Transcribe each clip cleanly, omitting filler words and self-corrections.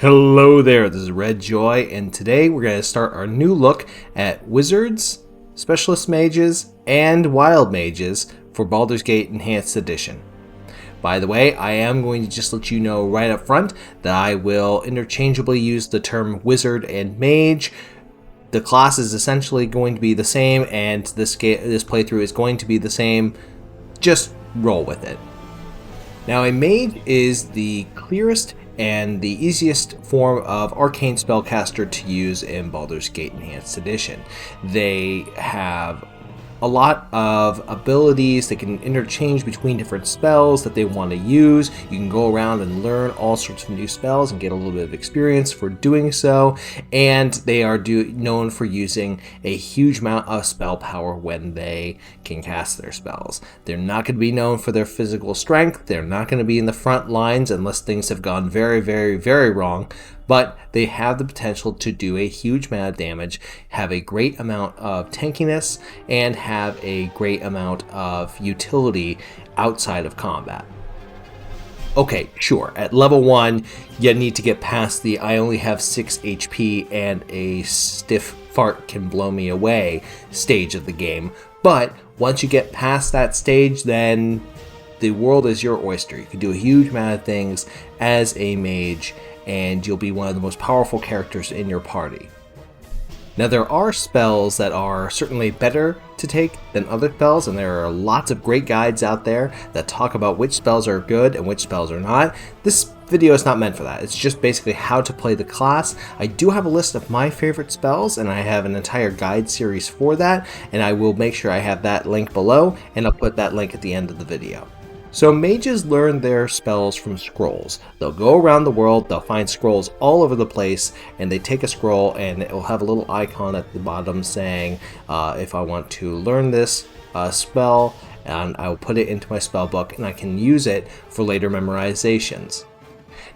Hello there, this is Redjoy, and today we're going to start our new look at Wizards, Specialist Mages, and Wild Mages for Baldur's Gate Enhanced Edition. By the way, I am going to just let you know right up front that I will interchangeably use the term Wizard and Mage. The class is essentially going to be the same, and this playthrough is going to be the same. Just roll with it. Now, a Mage is the clearest and the easiest form of arcane spellcaster to use in Baldur's Gate Enhanced Edition. They have a lot of abilities. They can interchange between different spells that they want to use. You can go around and learn all sorts of new spells and get a little bit of experience for doing so. And they are known for using a huge amount of spell power when they can cast their spells. They're not going to be known for their physical strength. They're not going to be in the front lines unless things have gone very, very, very wrong. But they have the potential to do a huge amount of damage, have a great amount of tankiness, and have a great amount of utility outside of combat. Okay, sure, at level 1, you need to get past the I only have 6 HP and a stiff fart can blow me away stage of the game. But once you get past that stage, then the world is your oyster. You can do a huge amount of things as a mage, and you'll be one of the most powerful characters in your party. Now, there are spells that are certainly better to take than other spells, and there are lots of great guides out there that talk about which spells are good and which spells are not. This video is not meant for that. It's just basically how to play the class. I do have a list of my favorite spells, and I have an entire guide series for that, and I will make sure I have that link below, and I'll put that link at the end of the video. So mages learn their spells from scrolls. They'll go around the world, they'll find scrolls all over the place, and they take a scroll and it will have a little icon at the bottom saying, if I want to learn this spell, and I will put it into my spell book and I can use it for later memorizations.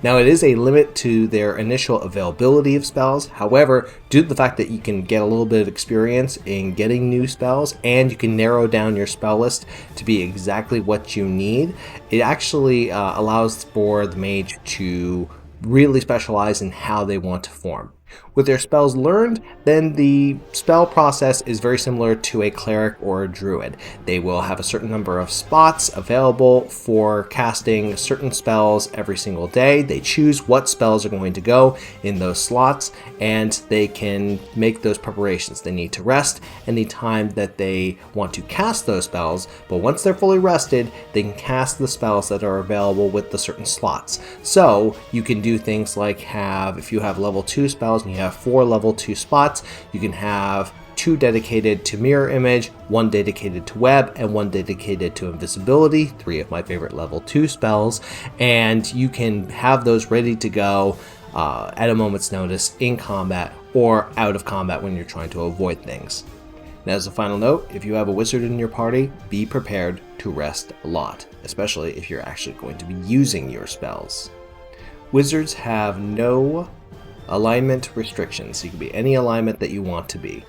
Now, it is a limit to their initial availability of spells. However, due to the fact that you can get a little bit of experience in getting new spells and you can narrow down your spell list to be exactly what you need, it actually allows for the mage to really specialize in how they want to form. With their spells learned, then the spell process is very similar to a cleric or a druid. They will have a certain number of spots available for casting certain spells every single day. They choose what spells are going to go in those slots, and they can make those preparations. They need to rest any time that they want to cast those spells, but once they're fully rested, they can cast the spells that are available with the certain slots. So you can do things like if you have level 2 spells and you have 4 level 2 spots, you can have 2 dedicated to mirror image, 1 dedicated to web, and 1 dedicated to invisibility, 3 of my favorite level 2 spells, and you can have those ready to go at a moment's notice in combat or out of combat when you're trying to avoid things. Now, as a final note, if you have a wizard in your party, be prepared to rest a lot, especially if you're actually going to be using your spells. Wizards have no alignment restrictions. You can be any alignment that you want to be.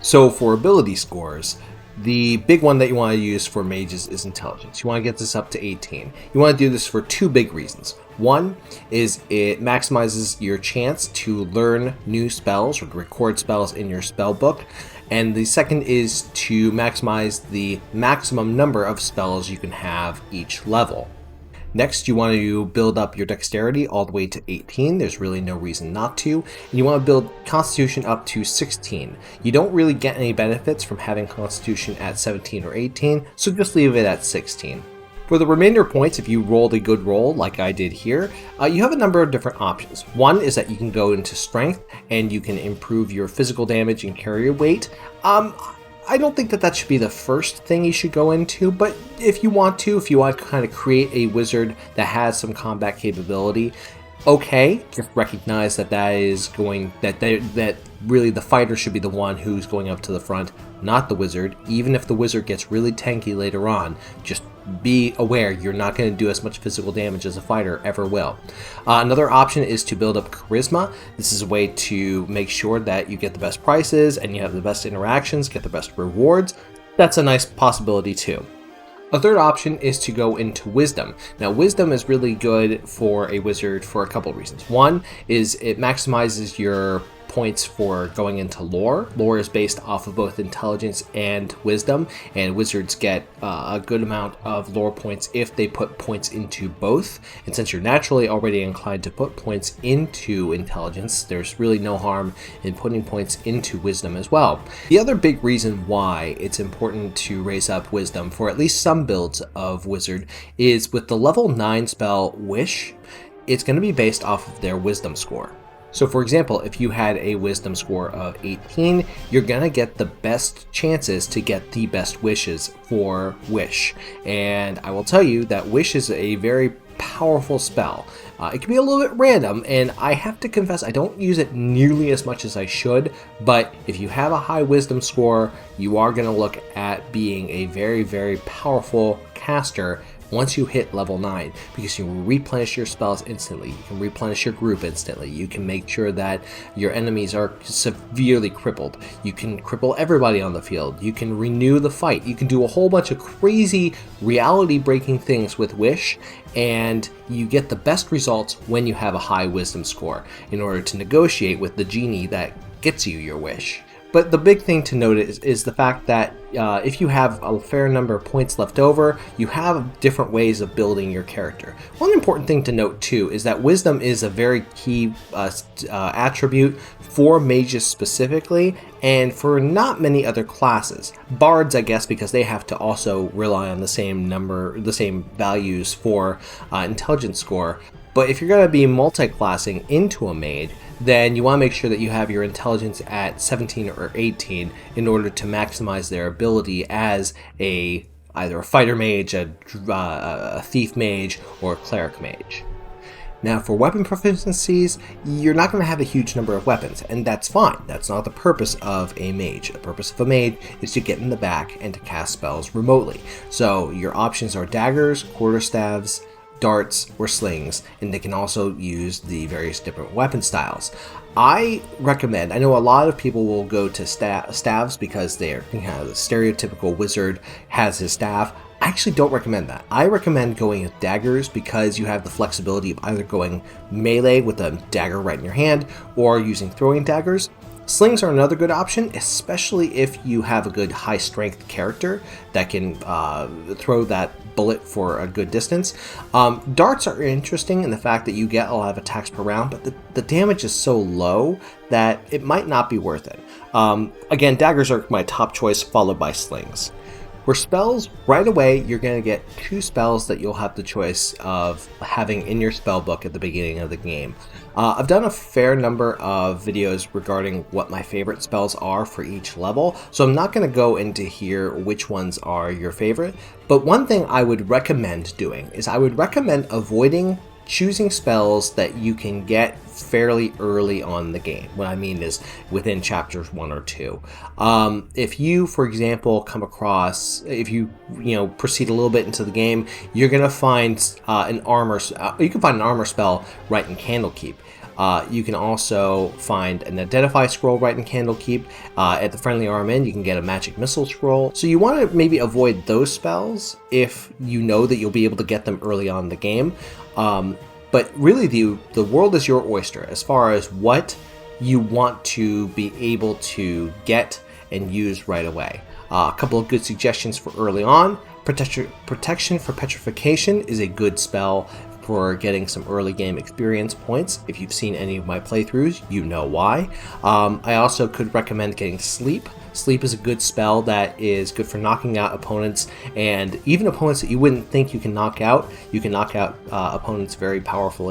So for ability scores, the big one that you want to use for mages is intelligence. You want to get this up to 18. You want to do this for 2 big reasons. One is it maximizes your chance to learn new spells or to record spells in your spell book. And the second is to maximize the maximum number of spells you can have each level. Next, you want to build up your dexterity all the way to 18. There's really no reason not to. And you want to build constitution up to 16. You don't really get any benefits from having constitution at 17 or 18, so just leave it at 16. For the remainder points, if you rolled a good roll like I did here, you have a number of different options. One is that you can go into strength and you can improve your physical damage and carrier weight. I don't think that should be the first thing you should go into, but if you want to kind of create a wizard that has some combat capability, okay, just recognize that really the fighter should be the one who's going up to the front, not the wizard. Even if the wizard gets really tanky later on, just be aware you're not going to do as much physical damage as a fighter ever will. Another option is to build up charisma. This is a way to make sure that you get the best prices and you have the best interactions, get the best rewards. That's a nice possibility too. A third option is to go into Wisdom. Now, Wisdom is really good for a wizard for a couple of reasons. One is it maximizes your points for going into lore. Lore is based off of both intelligence and wisdom, and wizards get a good amount of lore points if they put points into both. And since you're naturally already inclined to put points into intelligence, there's really no harm in putting points into wisdom as well. The other big reason why it's important to raise up wisdom for at least some builds of wizard is with the level 9 spell Wish, it's going to be based off of their wisdom score. So for example, if you had a wisdom score of 18, you're going to get the best chances to get the best wishes for Wish. And I will tell you that Wish is a very powerful spell. It can be a little bit random, and I have to confess I don't use it nearly as much as I should, but if you have a high wisdom score, you are going to look at being a very, very powerful caster once you hit level 9, because you replenish your spells instantly, you can replenish your group instantly, you can make sure that your enemies are severely crippled, you can cripple everybody on the field, you can renew the fight, you can do a whole bunch of crazy reality-breaking things with Wish, and you get the best results when you have a high wisdom score in order to negotiate with the genie that gets you your wish. But the big thing to note is the fact that if you have a fair number of points left over, you have different ways of building your character. One important thing to note too is that wisdom is a very key attribute for mages specifically, and for not many other classes. Bards, I guess, because they have to also rely on the same values for intelligence score. But if you're going to be multi-classing into a mage, then you want to make sure that you have your intelligence at 17 or 18 in order to maximize their ability as either a fighter mage, a thief mage, or a cleric mage. Now for weapon proficiencies, you're not going to have a huge number of weapons, and that's fine. That's not the purpose of a mage. The purpose of a mage is to get in the back and to cast spells remotely. So your options are daggers, quarterstaves, darts, or slings, and they can also use the various different weapon styles. I know a lot of people will go to staves because they're the stereotypical wizard has his staff. I actually don't recommend that. I recommend going with daggers because you have the flexibility of either going melee with a dagger right in your hand or using throwing daggers. Slings are another good option, especially if you have a good high strength character that can throw that bullet for a good distance. Darts are interesting in the fact that you get a lot of attacks per round, but the damage is so low that it might not be worth it. Again, daggers are my top choice, followed by slings. For spells, right away you're going to get 2 spells that you'll have the choice of having in your spell book at the beginning of the game. I've done a fair number of videos regarding what my favorite spells are for each level, so I'm not going to go into here which ones are your favorite, but one thing I would recommend doing is I would recommend choosing spells that you can get fairly early on the game. What I mean is within chapters 1 or 2. If you, for example, come across, if you proceed a little bit into the game, you're gonna find you can find an armor spell right in Candlekeep. You can also find an Identify scroll right in Candlekeep. At the Friendly Arm Inn, you can get a Magic Missile scroll. So you want to maybe avoid those spells if you know that you'll be able to get them early on in the game. But really, the world is your oyster as far as what you want to be able to get and use right away. A couple of good suggestions for early on. Protection for Petrification is a good spell for getting some early game experience points. If you've seen any of my playthroughs, you know why. I also could recommend getting Sleep. Sleep is a good spell that is good for knocking out opponents, and even opponents that you wouldn't think you can knock out. You can knock out opponents, very powerful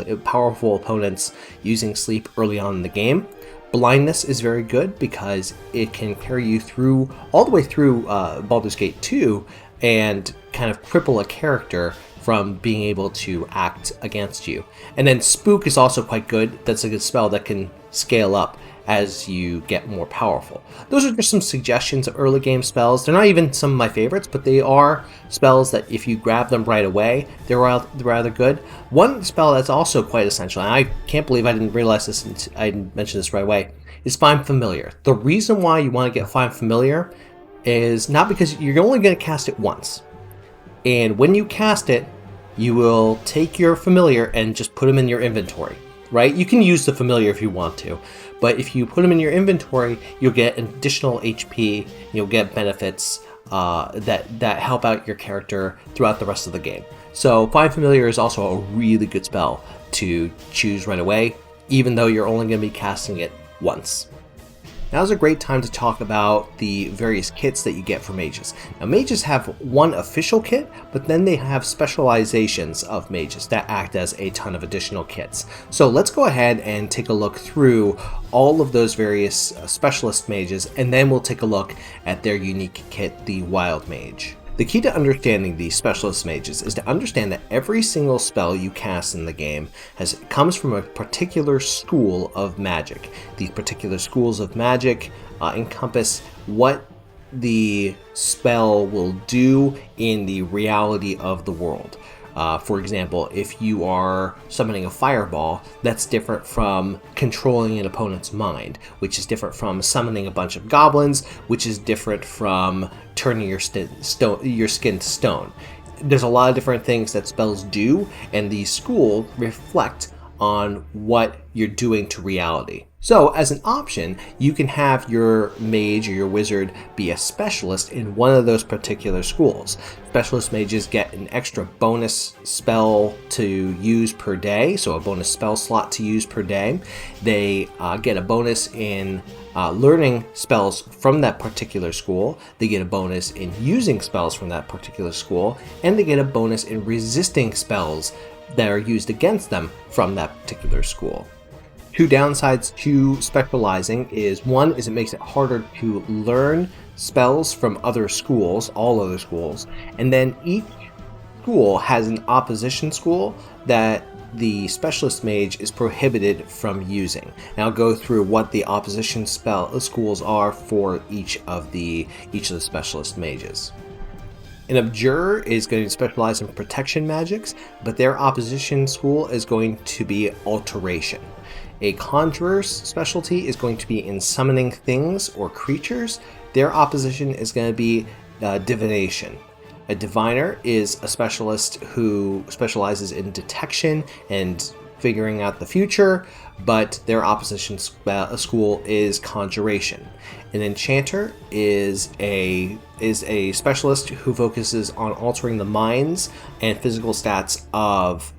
opponents, using Sleep early on in the game. Blindness is very good because it can carry you through all the way through Baldur's Gate 2 and kind of cripple a character from being able to act against you. And then Spook is also quite good. That's a good spell that can scale up as you get more powerful. Those are just some suggestions of early game spells. They're not even some of my favorites, but they are spells that if you grab them right away, they're rather good. One spell that's also quite essential, and I can't believe I didn't realize this and I didn't mention this right away, is Find Familiar. The reason why you want to get Find Familiar is not because you're only going to cast it once. And when you cast it, you will take your familiar and just put them in your inventory, right? You can use the familiar if you want to, but if you put them in your inventory, you'll get additional HP, you'll get benefits that help out your character throughout the rest of the game. So Find Familiar is also a really good spell to choose right away, even though you're only going to be casting it once. Now's a great time to talk about the various kits that you get for mages. Now, mages have one official kit, but then they have specializations of mages that act as a ton of additional kits. So let's go ahead and take a look through all of those various specialist mages, and then we'll take a look at their unique kit, the Wild Mage. The key to understanding these specialist mages is to understand that every single spell you cast in the game comes from a particular school of magic. These particular schools of magic encompass what the spell will do in the reality of the world. For example, if you are summoning a fireball, that's different from controlling an opponent's mind, which is different from summoning a bunch of goblins, which is different from turning your skin to stone. There's a lot of different things that spells do, and these schools reflect on what you're doing to reality. So as an option, you can have your mage or your wizard be a specialist in one of those particular schools. Specialist mages get an extra bonus spell to use per day, so a bonus spell slot to use per day. They get a bonus in learning spells from that particular school. They get a bonus in using spells from that particular school, and they get a bonus in resisting spells that are used against them from that particular school. Two downsides to specializing is, one is it makes it harder to learn spells from other schools, all other schools, and then each school has an opposition school that the specialist mage is prohibited from using. And I'll go through what the opposition schools are for each of the specialist mages. An Abjurer is going to specialize in protection magics, but their opposition school is going to be alteration. A Conjurer's specialty is going to be in summoning things or creatures. Their opposition is going to be divination. A Diviner is a specialist who specializes in detection and figuring out the future, but their opposition school is conjuration. An Enchanter is a specialist who focuses on altering the minds and physical stats of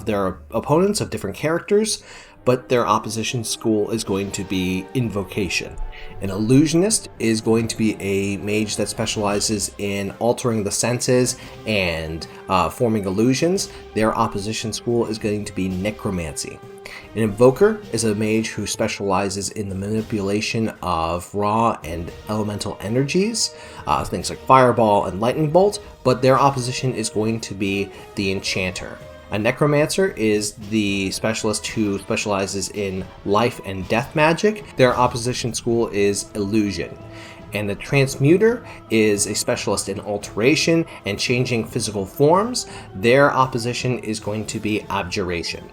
their opponents, of different characters, but their opposition school is going to be invocation. An illusionist is going to be a mage that specializes in altering the senses and forming illusions. Their opposition school is going to be necromancy. An invoker is a mage who specializes in the manipulation of raw and elemental energies, things like fireball and lightning bolt, but their opposition is going to be the enchanter. A necromancer is the specialist who specializes in life and death magic. Their opposition school is illusion. And the transmuter is a specialist in alteration and changing physical forms. Their opposition is going to be abjuration.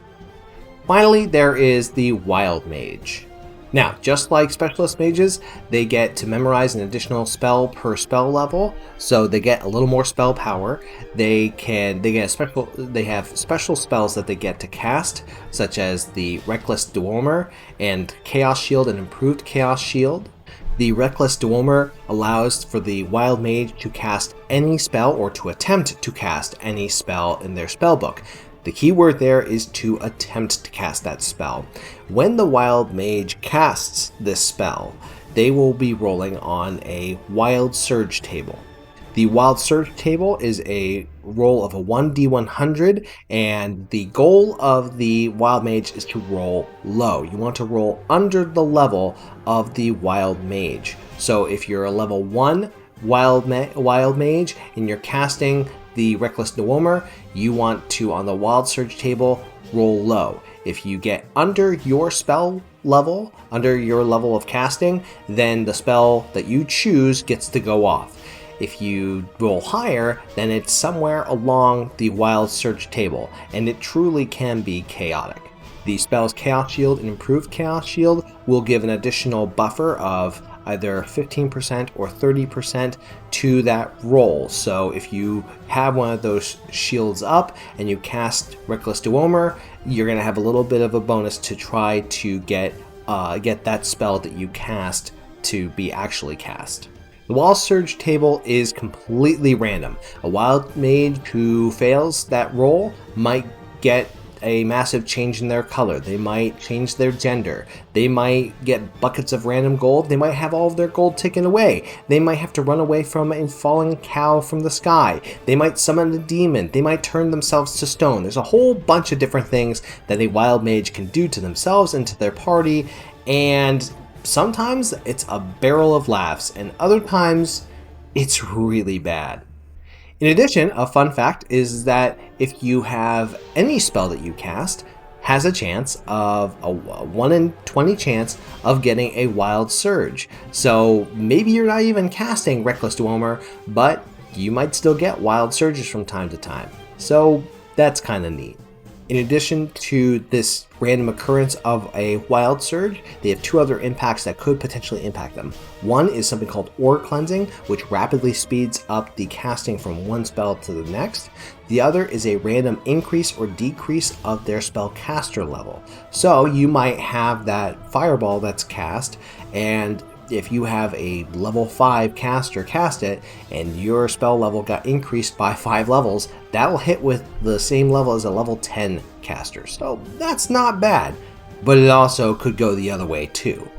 Finally, there is the wild mage. Now, just like specialist mages, they get to memorize an additional spell per spell level, so they get a little more spell power. They have special spells that they get to cast, such as the Reckless Dweomer and Chaos Shield and Improved Chaos Shield. The Reckless Dweomer allows for the wild mage to cast any spell or to attempt to cast any spell in their spellbook. The key word there is to attempt to cast that spell. When the wild mage casts this spell, they will be rolling on a Wild Surge table. The Wild Surge table is a roll of a 1d100, and the goal of the wild mage is to roll low. You want to roll under the level of the wild mage. So if you're a level 1 wild mage and you're casting the Reckless Dweomer, you want to, on the Wild Surge table, roll low. If you get under your spell level, under your level of casting, then the spell that you choose gets to go off. If you roll higher, then it's somewhere along the Wild Surge table, and it truly can be chaotic. The spells Chaos Shield and Improved Chaos Shield will give an additional buffer of either 15% or 30% to that roll. So if you have one of those shields up and you cast Reckless Duomer, you're going to have a little bit of a bonus to try to get that spell that you cast to be actually cast. The Wild Surge table is completely random. A Wild Mage who fails that roll might get a massive change in their color. They might change their gender. They might get buckets of random gold. They might have all of their gold taken away. They might have to run away from a falling cow from the sky. They might summon a demon. They might turn themselves to stone. There's a whole bunch of different things that a Wild Mage can do to themselves and to their party, and sometimes it's a barrel of laughs, and other times it's really bad. In addition, a fun fact is that if you have any spell that you cast, has a chance of a 1 in 20 chance of getting a Wild Surge. So maybe you're not even casting Reckless Duomer, but you might still get Wild Surges from time to time. So that's kind of neat. In addition to this random occurrence of a Wild Surge, they have two other impacts that could potentially impact them. One is something called Ore Cleansing, which rapidly speeds up the casting from one spell to the next. The other is a random increase or decrease of their spellcaster level. So you might have that fireball that's cast, and if you have a level 5 caster cast it and your spell level got increased by 5 levels, that'll hit with the same level as a level 10 caster. So that's not bad, but it also could go the other way too.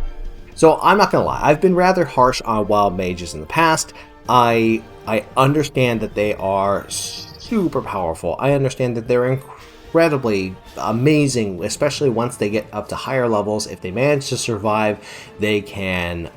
So I'm not gonna lie, I've been rather harsh on Wild Mages in the past. I understand that they are super powerful. I understand that they're incredibly amazing, especially once they get up to higher levels. If they manage to survive, they can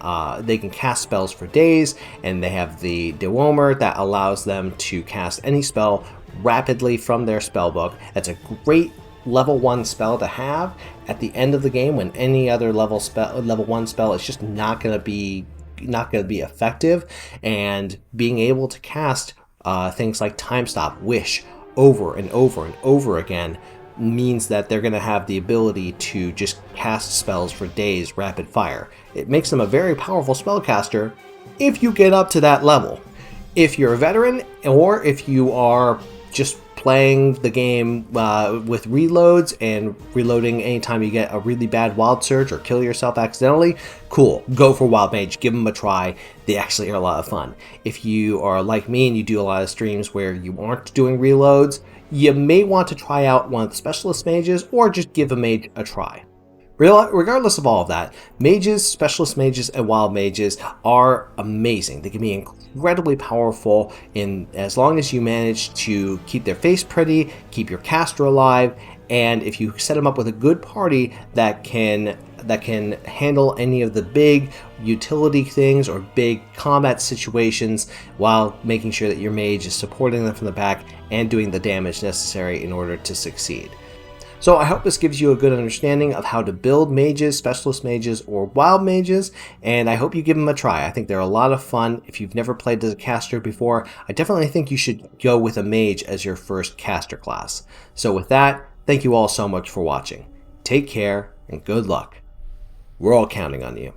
cast spells for days, and they have the Duomer that allows them to cast any spell rapidly from their spellbook. That's a great level 1 spell to have at the end of the game when any other level 1 spell is just not going to be effective. And being able to cast things like Time Stop, Wish over and over and over again means that they're going to have the ability to just cast spells for days rapid fire. It makes them a very powerful spellcaster if you get up to that level. If you're a veteran, or if you are just playing the game with reloads and reloading anytime you get a really bad Wild Surge or kill yourself accidentally, cool, go for Wild Mage, give them a try. They actually are a lot of fun. If you are like me and you do a lot of streams where you aren't doing reloads, you may want to try out one of the Specialist Mages or just give a Mage a try. Regardless of all of that, Mages, Specialist Mages, and Wild Mages are amazing. They can be incredibly powerful as long as you manage to keep their face pretty, keep your caster alive, and if you set them up with a good party that can handle any of the big utility things or big combat situations while making sure that your mage is supporting them from the back and doing the damage necessary in order to succeed. So I hope this gives you a good understanding of how to build mages, specialist mages, or wild mages, and I hope you give them a try. I think they're a lot of fun. If you've never played as a caster before, I definitely think you should go with a mage as your first caster class. So with that, thank you all so much for watching. Take care and good luck. We're all counting on you.